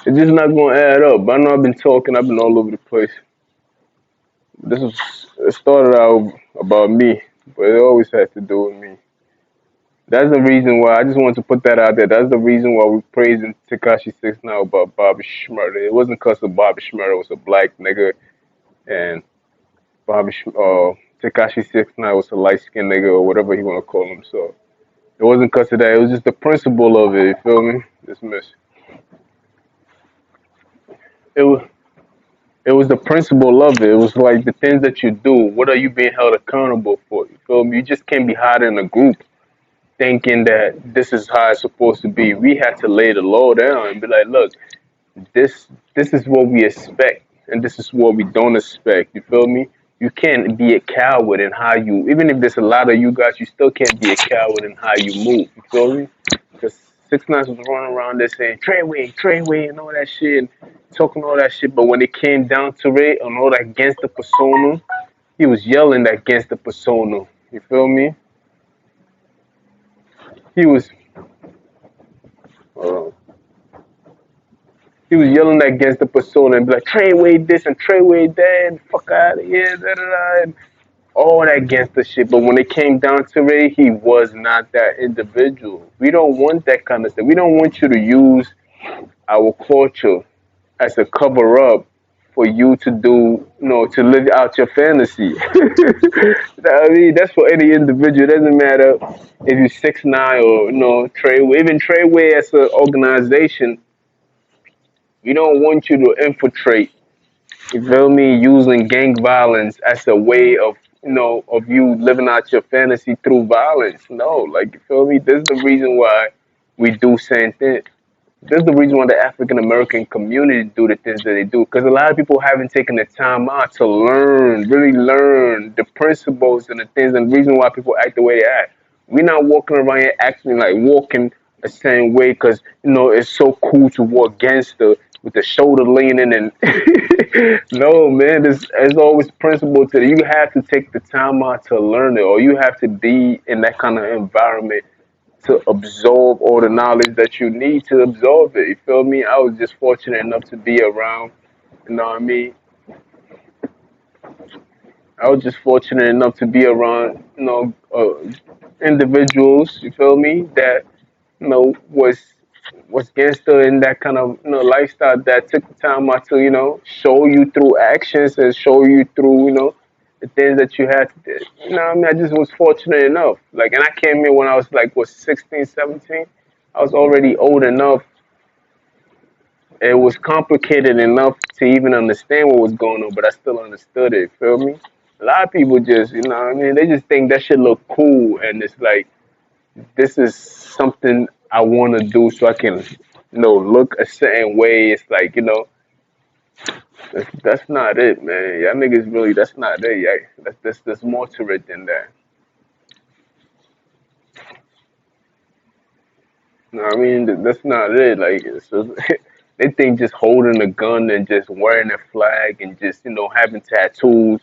just not gonna add up. I know I've been talking. I've been all over the place. This was it started out about me, but it always had to do with me. That's the reason why I just wanted to put that out there. That's the reason why we're praising Takashi Six now about Bobby Schmurder. It wasn't because of Bobby Schmurder was a black nigga and Takashi 69 was a light skinned nigga or whatever he wanna call himself. It wasn't because of that. It was just the principle of it. You feel me? Dismiss. It was. It was the principle of it. It was like the things that you do. What are you being held accountable for? You feel me? You just can't be hiding in a group thinking that this is how it's supposed to be. We had to lay the law down and be like, look, this is what we expect and this is what we don't expect. You feel me? You can't be a coward in how you even if there's a lot of you guys, you still can't be a coward in how you move. You feel me? Because 6ix9ine was running around there saying Treyway and all that shit and talking all that shit, but when it came down to it and all that against the persona, he was yelling against the persona. You feel me? He was uh, he was yelling against the persona and be like, Treyway this and Treyway that, and fuck out of here, da da da, and all that gangster shit. But when it came down to it, he was not that individual. We don't want that kind of stuff. We don't want you to use our culture as a cover up for you to do, to live out your fantasy. I mean, that's for any individual. It doesn't matter if you're 6ix9ine or Treyway. Even Treyway as an organization, we don't want you to infiltrate. You feel me? Using gang violence as a way of of you living out your fantasy through violence. No, like you feel me? This is the reason why we do same thing. This is the reason why the African American community do the things that they do. Because a lot of people haven't taken the time out to learn, really learn the principles and the things and the reason why people act the way they act. We're not walking around here acting like walking the same way because it's so cool to walk gangster with the shoulder leaning and no man, there's always principle to it. You have to take the time out to learn it, or you have to be in that kind of environment to absorb all the knowledge that you need to absorb it. You feel me? I was just fortunate enough to be around. You know what I mean? I was just fortunate enough to be around. Individuals. You feel me? That was gangster in that kind of lifestyle that took the time out to show you through actions and show you through the things that you had to do. I mean, I just was fortunate enough. Like, and I came here when I was like, 16, 17. I was already old enough. It was complicated enough to even understand what was going on, but I still understood it. Feel me? A lot of people just, what I mean, they just think that shit look cool, and it's like this is something I want to do so I can, look a certain way. It's like, that's not it, man. Y'all niggas really, that's not it. Yeah, there's more to it than that. I mean, that's not it. Like, they think just holding a gun and just wearing a flag and just, having tattoos.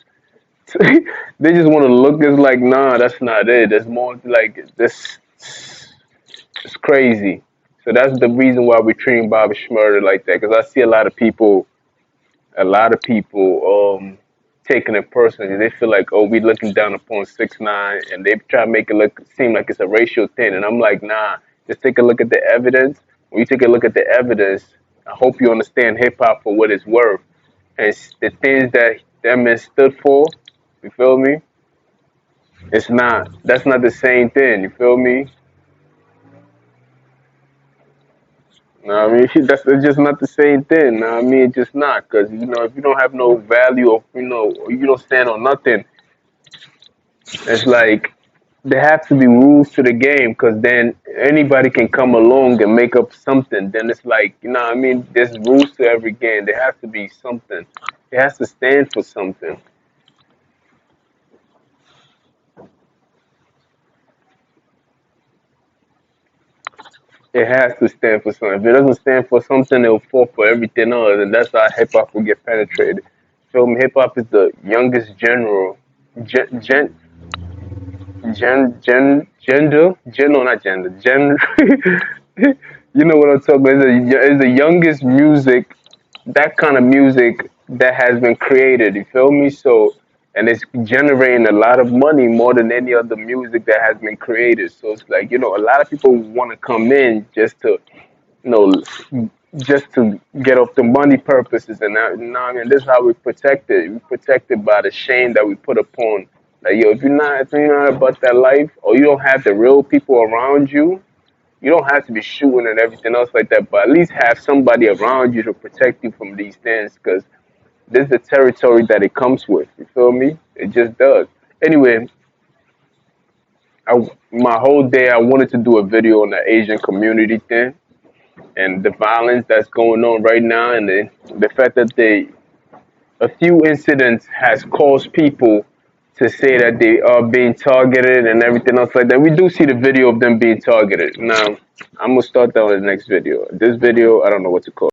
They just want to look. It's like, nah, that's not it. There's more like this. It's crazy. So that's the reason why we're treating Bobby Schmurder like that. Because I see a lot of people taking it personally. They feel like, oh, we looking down upon 6ix9ine, and they try to make it look seem like it's a racial thing. And I'm like, nah, just take a look at the evidence. When you take a look at the evidence, I hope you understand hip hop for what it's worth and the things that man stood for. You feel me? It's not. That's not the same thing. You feel me? I mean, it's just not the same thing. I mean, it's just not. Because, if you don't have no value or, or you don't stand on nothing, it's like there have to be rules to the game because then anybody can come along and make up something. Then it's like, what I mean? There's rules to every game. There has to be something. It has to stand for something. It has to stand for something. If it doesn't stand for something, it'll fall for everything else. And that's how hip hop will get penetrated. So hip hop is the youngest general, gen, no, not gender, you know what I'm talking about? It's the youngest music, that kind of music that has been created. You feel me? So and it's generating a lot of money more than any other music that has been created. So it's like, a lot of people want to come in just to, you know, just to get off the money purposes. And now, I mean, this is how we protect it. We protect it by the shame that we put upon. Like, yo, if you're not about that life, or you don't have the real people around you, you don't have to be shooting and everything else like that. But at least have somebody around you to protect you from these things, because this is the territory that it comes with. You feel me? It just does. Anyway, my whole day I wanted to do a video on the Asian community thing and the violence that's going on right now, and the fact that a few incidents has caused people to say that they are being targeted and everything else like that. We do see the video of them being targeted. Now, I'm gonna start that on the next video. This video, I don't know what to call it.